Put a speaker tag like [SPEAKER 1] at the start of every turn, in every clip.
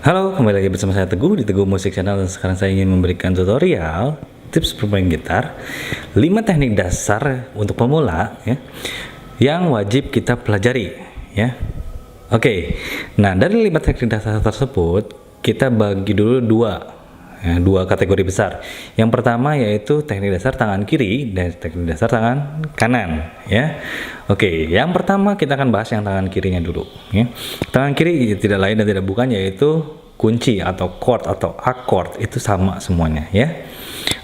[SPEAKER 1] Halo, kembali lagi bersama saya Teguh di Teguh Musik Channel, dan sekarang saya ingin memberikan tutorial tips bermain gitar 5 teknik dasar untuk pemula ya, yang wajib kita pelajari ya. Oke, nah dari 5 teknik dasar tersebut kita bagi dulu dua kategori besar. Yang pertama yaitu teknik dasar tangan kiri dan teknik dasar tangan kanan ya. Oke, yang pertama kita akan bahas yang tangan kirinya dulu ya. Tangan kiri tidak lain dan tidak bukan yaitu kunci atau chord atau akord, itu sama semuanya ya.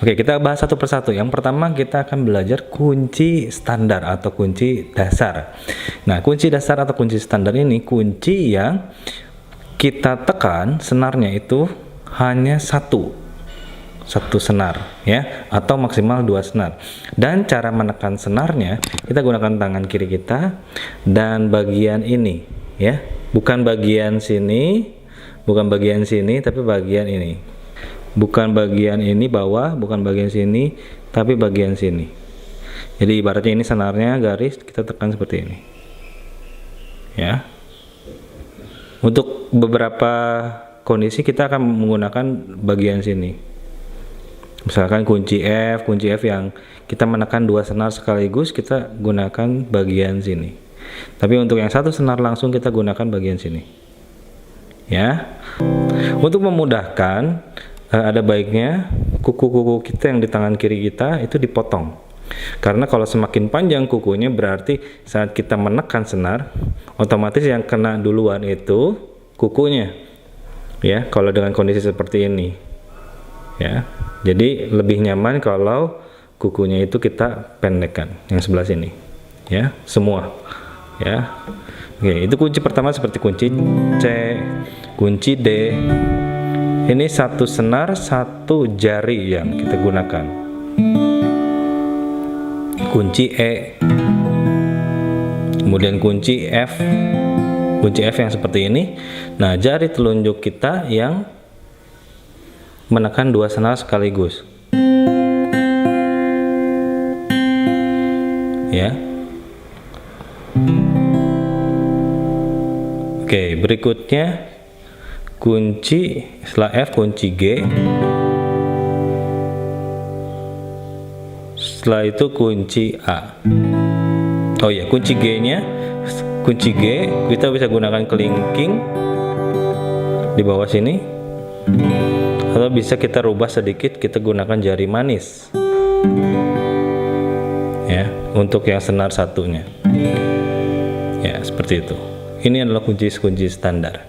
[SPEAKER 1] Oke, kita bahas satu persatu. Yang pertama kita akan belajar kunci standar atau kunci dasar. Nah, kunci dasar atau kunci standar ini kunci yang kita tekan senarnya itu hanya satu senar ya, atau maksimal 2 senar. Dan cara menekan senarnya kita gunakan tangan kiri kita dan bagian ini ya, bukan bagian sini, bukan bagian sini, tapi bagian ini. Bukan bagian ini bawah, bukan bagian sini, tapi bagian sini. Jadi ibaratnya ini senarnya garis, kita tekan seperti ini ya. Untuk beberapa kondisi kita akan menggunakan bagian sini. Misalkan kunci F yang kita menekan 2 senar sekaligus, kita gunakan bagian sini. Tapi untuk yang satu senar langsung kita gunakan bagian sini ya. Untuk memudahkan, ada baiknya kuku-kuku kita yang di tangan kiri kita itu dipotong, karena kalau semakin panjang kukunya berarti saat kita menekan senar otomatis yang kena duluan itu kukunya ya, kalau dengan kondisi seperti ini ya. Jadi lebih nyaman kalau kukunya itu kita pendekkan yang sebelah sini ya, semua ya. Oke, itu kunci pertama seperti kunci C, kunci D. Ini satu senar, satu jari yang kita gunakan. Kunci E, kemudian kunci F, kunci F yang seperti ini. Nah, jari telunjuk kita yang menekan 2 senar sekaligus ya. Oke, berikutnya kunci setelah F, kunci G, setelah itu kunci A. Oh ya, kunci G nya, kunci G kita bisa gunakan kelingking di bawah sini, atau bisa kita rubah sedikit, kita gunakan jari manis ya untuk yang senar satunya ya, seperti itu. Ini adalah kunci-kunci standar.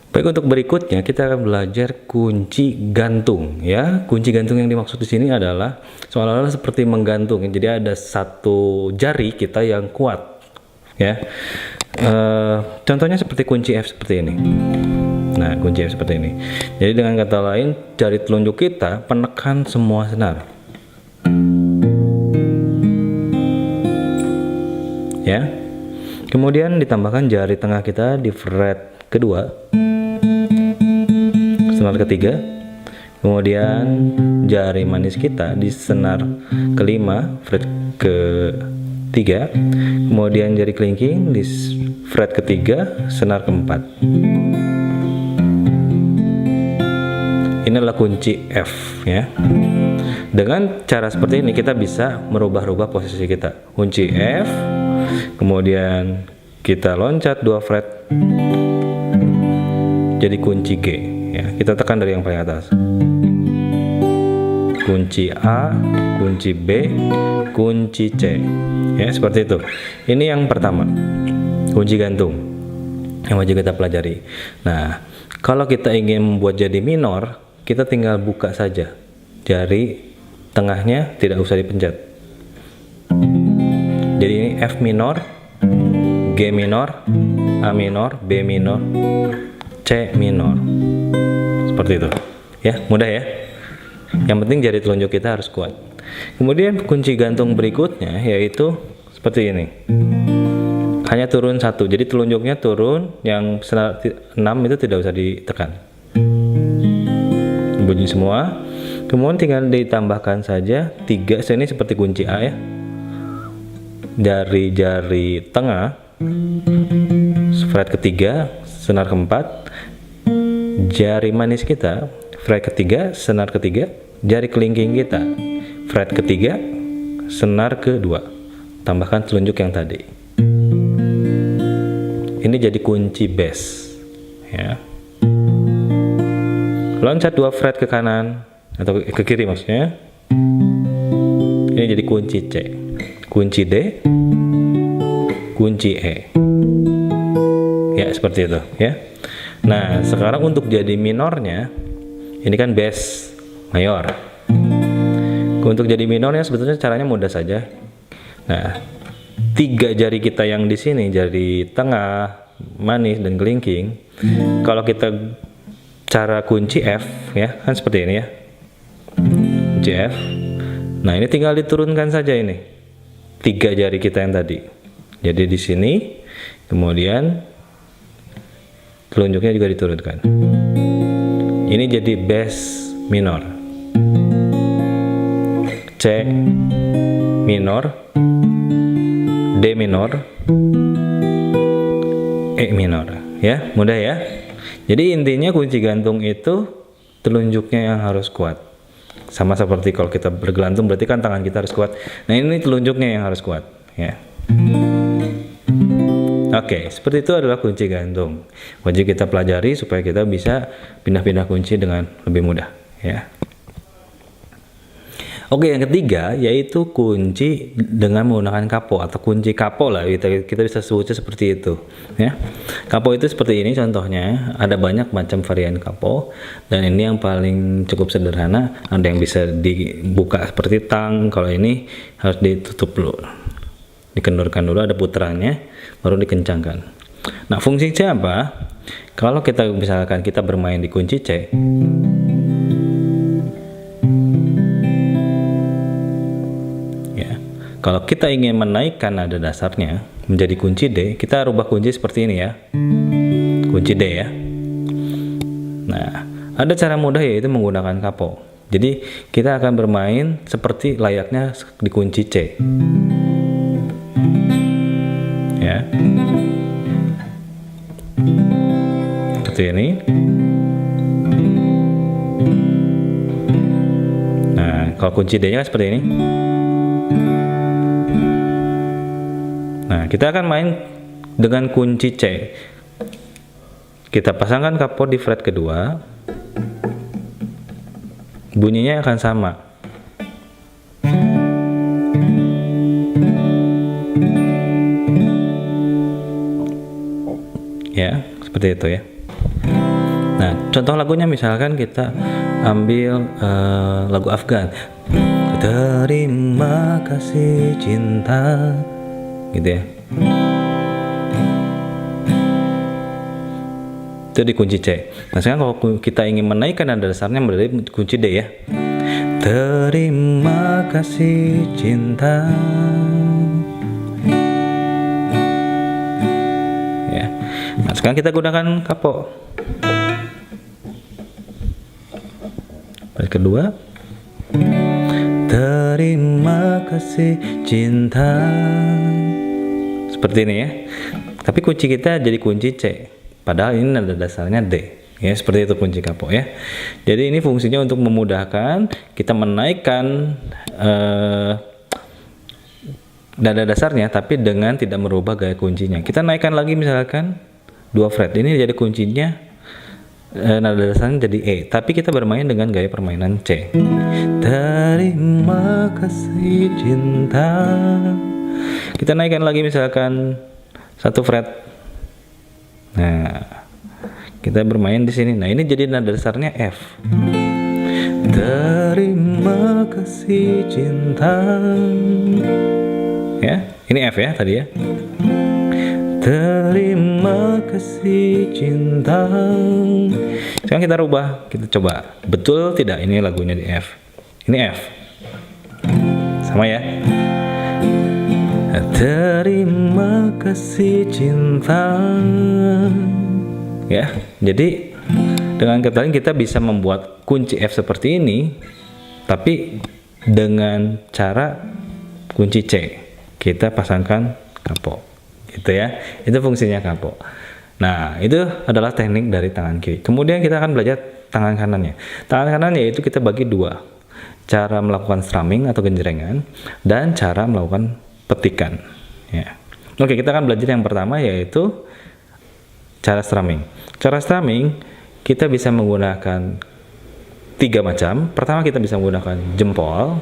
[SPEAKER 1] Baik, untuk berikutnya kita akan belajar kunci gantung ya. Kunci gantung yang dimaksud di sini adalah seolah-olah seperti menggantung, jadi ada satu jari kita yang kuat ya. Contohnya seperti kunci F seperti ini. Nah, kunci F seperti ini. Jadi dengan kata lain, jari telunjuk kita penekan semua senar ya. Kemudian ditambahkan jari tengah kita di fret kedua, senar ketiga. Kemudian jari manis kita di senar kelima, fret ketiga. Kemudian jari kelingking di fret ketiga, senar keempat. Ini adalah kunci F ya. Dengan cara seperti ini kita bisa merubah-rubah posisi kita. Kunci F, kemudian kita loncat 2 fret jadi kunci G ya. Kita tekan dari yang paling atas. Kunci A, kunci B, kunci C ya, seperti itu. Ini yang pertama, kunci gantung yang wajib kita pelajari. Nah, kalau kita ingin membuat jadi minor, kita tinggal buka saja jari tengahnya, tidak usah dipencet. Jadi ini F minor, G minor, A minor, B minor, C minor, seperti itu ya, mudah ya. Yang penting jari telunjuk kita harus kuat. Kemudian kunci gantung berikutnya yaitu seperti ini, hanya turun satu, jadi telunjuknya turun, yang senar 6 itu tidak usah ditekan, bunyi semua. Kemudian tinggal ditambahkan saja 3, ini seperti kunci A ya, dari jari tengah fret ketiga, senar keempat, jari manis kita, fret ketiga, senar ketiga, jari kelingking kita, fret ketiga, senar kedua, tambahkan telunjuk yang tadi. Ini jadi kunci bass, ya. Loncat 2 fret ke kanan atau ke kiri maksudnya. Ini jadi kunci C, kunci D, kunci E. Ya, seperti itu, ya. Nah, sekarang untuk jadi minornya, ini kan bass mayor. Untuk jadi minornya sebetulnya caranya mudah saja. Nah, 3 jari kita yang di sini, jari tengah, manis dan kelingking, kalau kita cara kunci F, ya, kan seperti ini ya. Kunci F. Nah, ini tinggal diturunkan saja ini. 3 jari kita yang tadi. Jadi di sini, kemudian telunjuknya juga diturunkan. Ini jadi bass minor. C minor, D minor, E minor. Ya, mudah ya. Jadi intinya kunci gantung itu telunjuknya yang harus kuat. Sama seperti kalau kita bergelantung berarti kan tangan kita harus kuat. Nah, ini telunjuknya yang harus kuat, ya. Oke, seperti itu adalah kunci gantung. Wajib kita pelajari supaya kita bisa pindah-pindah kunci dengan lebih mudah, ya. Oke, yang ketiga yaitu kunci dengan menggunakan kapo atau kunci kapo lah, kita bisa sebutnya seperti itu, ya. Kapo itu seperti ini contohnya, ada banyak macam varian kapo dan ini yang paling cukup sederhana. Ada yang bisa dibuka seperti tang, kalau ini harus ditutup dulu, dikendorkan dulu, ada putarannya, baru dikencangkan. Nah, fungsi C apa? Kalau kita misalkan kita bermain di kunci C, kalau kita ingin menaikkan nada dasarnya menjadi kunci D, kita rubah kunci seperti ini ya. Kunci D ya. Nah, ada cara mudah yaitu menggunakan kapo. Jadi, kita akan bermain seperti layaknya di kunci C. Ya. Seperti ini. Nah, kalau kunci D-nya seperti ini. Nah, kita akan main dengan kunci C. Kita pasangkan kapo di fret kedua. Bunyinya akan sama. Ya, seperti itu ya. Nah, contoh lagunya misalkan kita ambil lagu Afgan. Terima kasih cinta, gitu ya. Itu di kunci C. Nah, sekarang kalau kita ingin menaikkan nada dasarnya berarti kunci D ya. Terima kasih cinta. Ya. Nah, sekarang kita gunakan kapo. Baris kedua. Terima kasih cinta. Seperti ini ya. Tapi kunci kita jadi kunci C. Padahal ini nada dasarnya D. Ya, seperti itu kunci kapo ya. Jadi ini fungsinya untuk memudahkan kita menaikkan nada dasarnya tapi dengan tidak merubah gaya kuncinya. Kita naikkan lagi misalkan 2 fret. Ini jadi kuncinya nada dasarnya jadi E, tapi kita bermain dengan gaya permainan C. Terima kasih cinta. Kita naikkan lagi misalkan 1 fret. Nah, kita bermain di sini. Nah, ini jadi nada dasarnya F. Terima kasih cinta. Ya, ini F ya tadi ya. Terima kasih cinta. Sekarang kita rubah, kita coba. Betul tidak ini lagunya di F? Ini F. Sama ya. Terima kasih cinta. Ya, jadi dengan kata lain kita bisa membuat kunci F seperti ini, tapi dengan cara kunci C. Kita pasangkan kapo. Gitu ya. Itu fungsinya kapo. Nah, itu adalah teknik dari tangan kiri. Kemudian kita akan belajar tangan kanannya. Tangan kanan yaitu kita bagi dua. Cara melakukan strumming atau genjrengan dan cara melakukan petikan. Ya. Oke, kita akan belajar yang pertama yaitu cara strumming. Cara strumming kita bisa menggunakan 3 macam. Pertama kita bisa menggunakan jempol.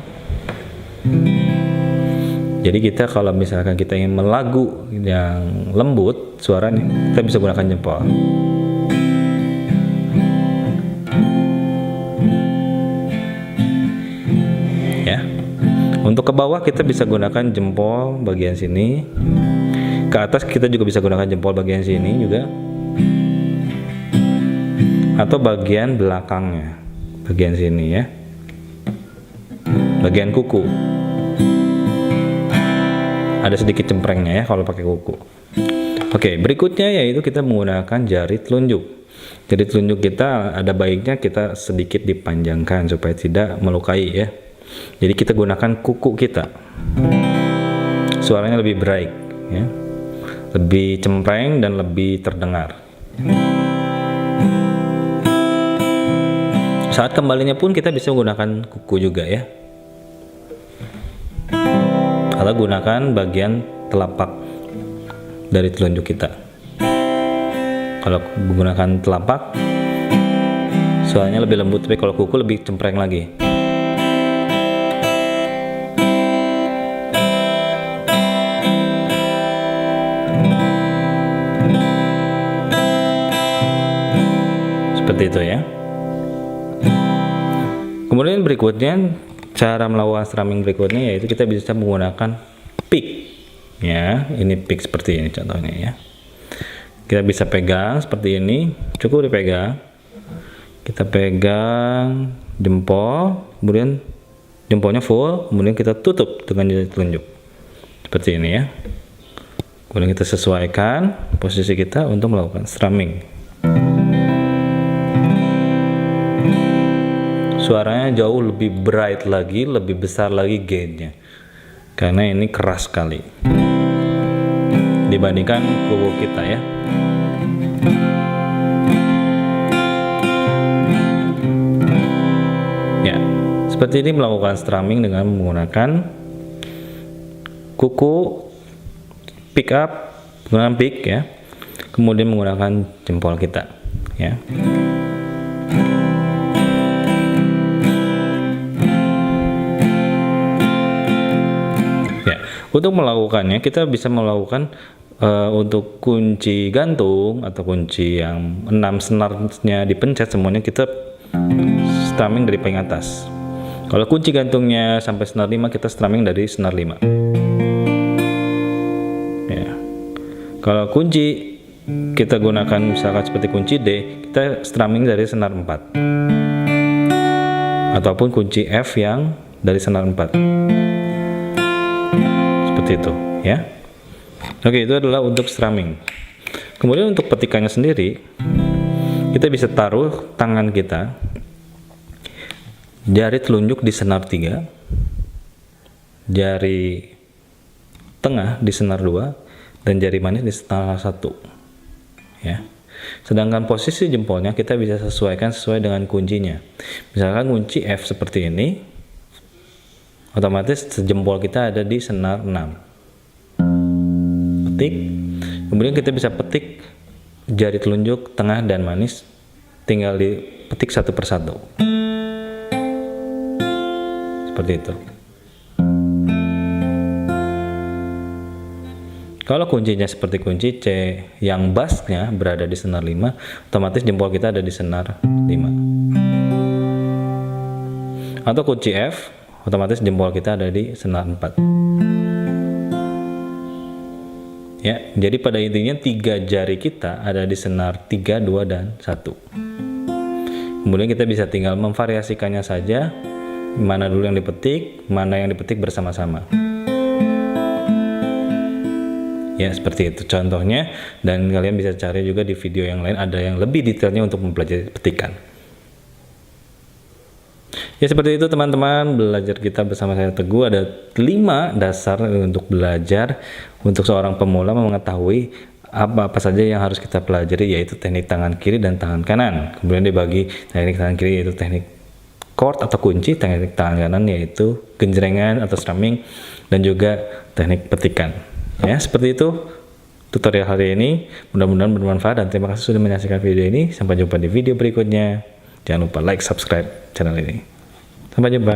[SPEAKER 1] Jadi kita kalau misalkan kita ingin melagu yang lembut suaranya, kita bisa gunakan jempol. Ya. Untuk ke bawah kita bisa gunakan jempol bagian sini. Ke atas kita juga bisa gunakan jempol bagian sini juga. Atau bagian belakangnya, bagian sini ya. Bagian kuku. Ada sedikit cemprengnya ya kalau pakai kuku. Oke, berikutnya yaitu kita menggunakan jari telunjuk. Jari telunjuk kita ada baiknya kita sedikit dipanjangkan supaya tidak melukai ya. Jadi kita gunakan kuku kita. Suaranya lebih bright ya. Lebih cempreng dan lebih terdengar. Saat kembalinya pun kita bisa menggunakan kuku juga ya. Atau gunakan bagian telapak dari telunjuk kita. Kalau menggunakan telapak suaranya lebih lembut, tapi kalau kuku lebih cempreng lagi. Seperti itu ya. Kemudian berikutnya cara melakukan strumming berikutnya yaitu kita bisa menggunakan pick ya. Ini pick seperti ini contohnya ya. Kita bisa pegang seperti ini, cukup dipegang. Kita pegang jempol, kemudian jempolnya full, kemudian kita tutup dengan jari telunjuk seperti ini ya. Kemudian kita sesuaikan posisi kita untuk melakukan strumming. Suaranya jauh lebih bright lagi, lebih besar lagi gainnya, karena ini keras sekali dibandingkan kuku kita ya. Ya, seperti ini melakukan strumming dengan menggunakan kuku, pick up, menggunakan pick ya, kemudian menggunakan jempol kita ya. Untuk melakukannya kita bisa melakukan untuk kunci gantung atau kunci yang 6 senarnya dipencet semuanya kita strumming dari paling atas. Kalau kunci gantungnya sampai senar 5 kita strumming dari senar 5. Ya. Kalau kunci kita gunakan misalkan seperti kunci D, kita strumming dari senar 4. Ataupun kunci F yang dari senar 4. Seperti itu ya. Oke, itu adalah untuk strumming. Kemudian untuk petikannya sendiri kita bisa taruh tangan kita, jari telunjuk di senar 3, jari tengah di senar 2, dan jari manis di senar 1 ya. Sedangkan posisi jempolnya kita bisa sesuaikan sesuai dengan kuncinya. Misalkan kunci F seperti ini, otomatis jempol kita ada di senar 6. Petik. Kemudian kita bisa petik jari telunjuk, tengah, dan manis. Tinggal dipetik satu persatu. Seperti itu. Kalau kuncinya seperti kunci C yang bassnya berada di senar 5, otomatis jempol kita ada di senar 5. Atau kunci F, otomatis jempol kita ada di senar 4. Ya, jadi pada intinya 3 jari kita ada di senar 3, 2, dan 1. Kemudian kita bisa tinggal memvariasikannya saja, mana dulu yang dipetik, mana yang dipetik bersama-sama. Ya, seperti itu contohnya, dan kalian bisa cari juga di video yang lain, ada yang lebih detailnya untuk mempelajari petikan. Ya, seperti itu teman-teman, belajar kita bersama saya Teguh. Ada 5 dasar untuk belajar untuk seorang pemula mengetahui apa saja yang harus kita pelajari, yaitu teknik tangan kiri dan tangan kanan. Kemudian dibagi teknik tangan kiri yaitu teknik chord atau kunci, teknik tangan kanan yaitu genjrengan atau strumming, dan juga teknik petikan. Ya, seperti itu tutorial hari ini. Mudah-mudahan bermanfaat dan terima kasih sudah menyaksikan video ini. Sampai jumpa di video berikutnya. Jangan lupa like, subscribe channel ini. Sampai jumpa.